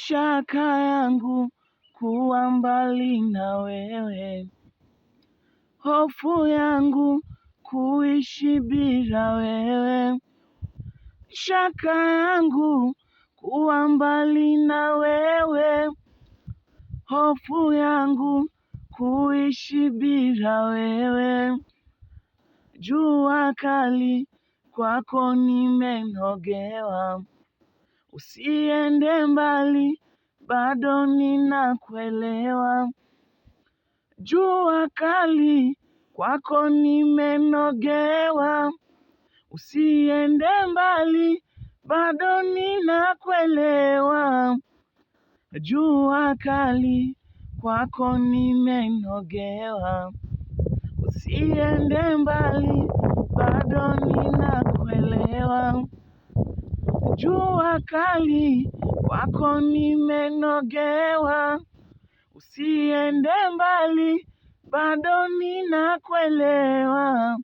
shaka yangu kuwa mbali na wewe, hofu yangu kuishi bila wewe, shaka yangu kuwa mbali na wewe, hofu yangu kuishi bila wewe. Jua kali kwako nimenogewa, usiende mbali bado ninakuelewa. Jua kali kwako nimenogewa, usiende mbali bado ninakuelewa. Jua kali kwako nimenogewa, usiende mbali bado ninakuelewa. Jua kali kwako nimenogewa, usiende mbali bado ninakuelewa.